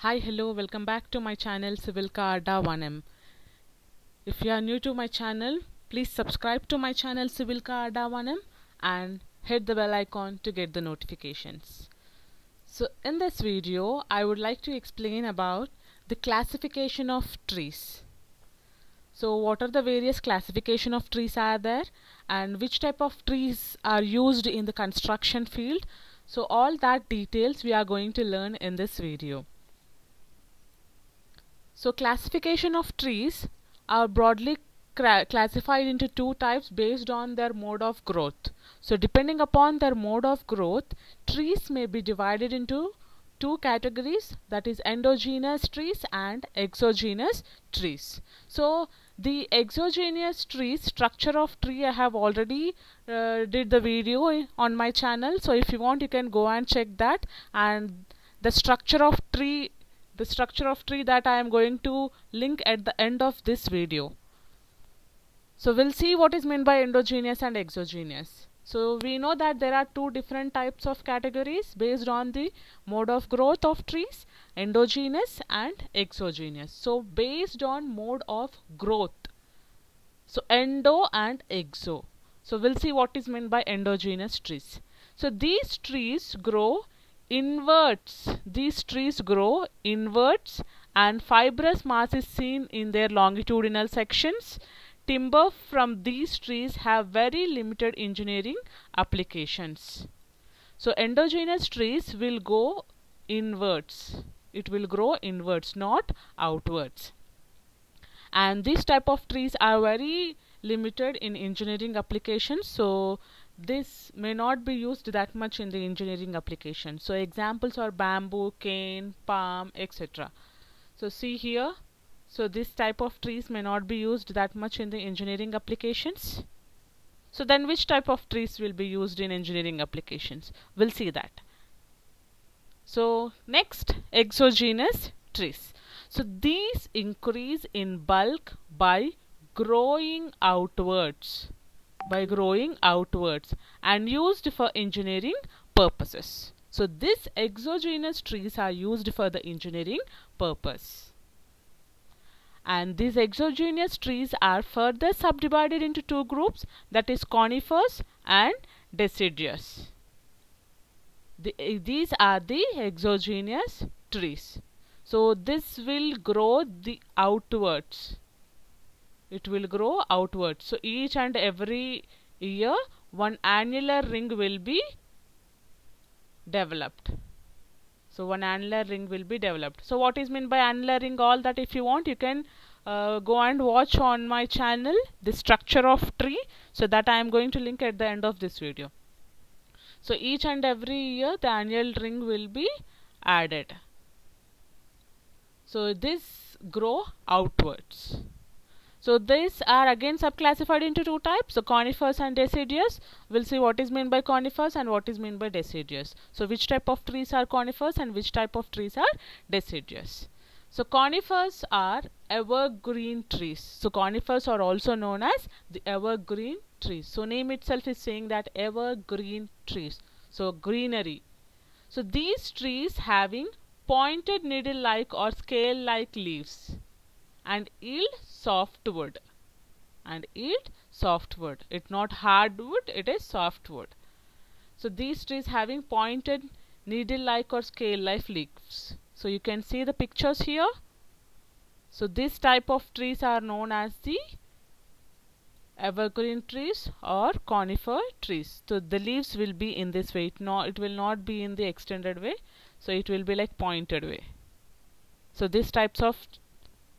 Hi, hello, welcome back to my channel Civilka Adda 1M. If you are new to my channel, please subscribe to my channel Civilka Adda 1M and hit the bell icon to get the notifications. So in this video, I would like to explain about the classification of trees. So what are the various classification of trees are there and which type of trees are used in the construction field. So all that details we are going to learn in this video. So classification of trees are broadly classified into two types based on their mode of growth. So depending upon their mode of growth, trees may be divided into two categories, that is endogenous trees and exogenous trees. So the exogenous trees, structure of tree, I have already did the video on my channel. So if you want, you can go and check that, and the structure of tree that I am going to link at the end of this video. So we'll see what is meant by endogenous and exogenous. So we know that there are two different types of categories based on the mode of growth of trees, endogenous and exogenous. So based on mode of growth, so endo and exo. So we'll see what is meant by endogenous trees. So these trees grow inwards. These trees grow inwards and fibrous mass is seen in their longitudinal sections. Timber from these trees have very limited engineering applications. So endogenous trees will go inwards. It will grow inwards, not outwards. And this type of trees are very limited in engineering applications. So this may not be used that much in the engineering application. So examples are bamboo, cane, palm, etc. So see here, so this type of trees may not be used that much in the engineering applications. So then which type of trees will be used in engineering applications? We'll see that. So next, exogenous trees. So these increase in bulk by growing outwards. And used for engineering purposes. So these exogenous trees are used for the engineering purpose. And these exogenous trees are further subdivided into two groups, that is conifers and deciduous. These are the exogenous trees. So this will grow outwards. It will grow outwards. So each and every year one annular ring will be developed. So one annular ring will be developed. So what is meant by annular ring? All that if you want, you can go and watch on my channel the structure of tree. So that I am going to link at the end of this video. So each and every year the annual ring will be added. So this grow outwards. So these are again subclassified into two types, so conifers and deciduous. We'll see what is meant by conifers and what is meant by deciduous. So which type of trees are conifers and which type of trees are deciduous. So conifers are evergreen trees. So conifers are also known as the evergreen trees. So name itself is saying that evergreen trees. So greenery. So these trees having pointed needle-like or scale-like leaves and yield softwood. It's not hardwood, it is softwood. So these trees having pointed needle-like or scale-like leaves. So you can see the pictures here. So this type of trees are known as the evergreen trees or conifer trees. So the leaves will be in this way. It will not be in the extended way. So it will be like pointed way. So these types of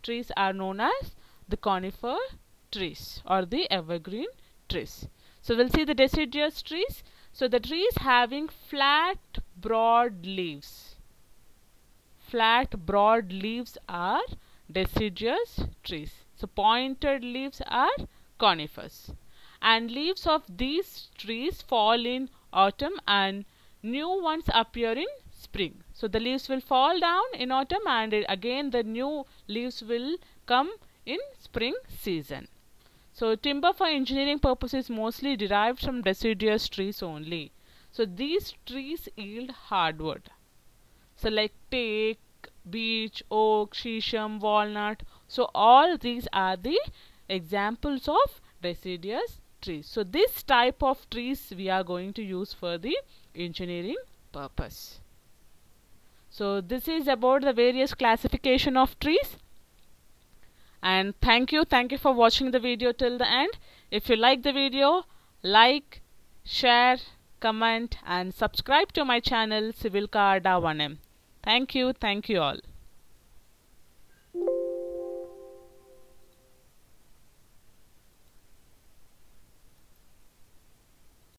trees are known as the conifer trees or the evergreen trees. So we'll see the deciduous trees. So the trees having flat broad leaves. Flat broad leaves are deciduous trees. So pointed leaves are conifers. And leaves of these trees fall in autumn and new ones appear in spring. So the leaves will fall down in autumn and again the new leaves will come in spring season. So timber for engineering purposes mostly derived from deciduous trees only. So these trees yield hardwood. So like teak, beech, oak, shisham, walnut. So all these are the examples of deciduous trees. So this type of trees we are going to use for the engineering purpose. So this is about the various classification of trees. And thank you for watching the video till the end. If you like the video, like, share, comment and subscribe to my channel Civilka Adda 1M. Thank you all.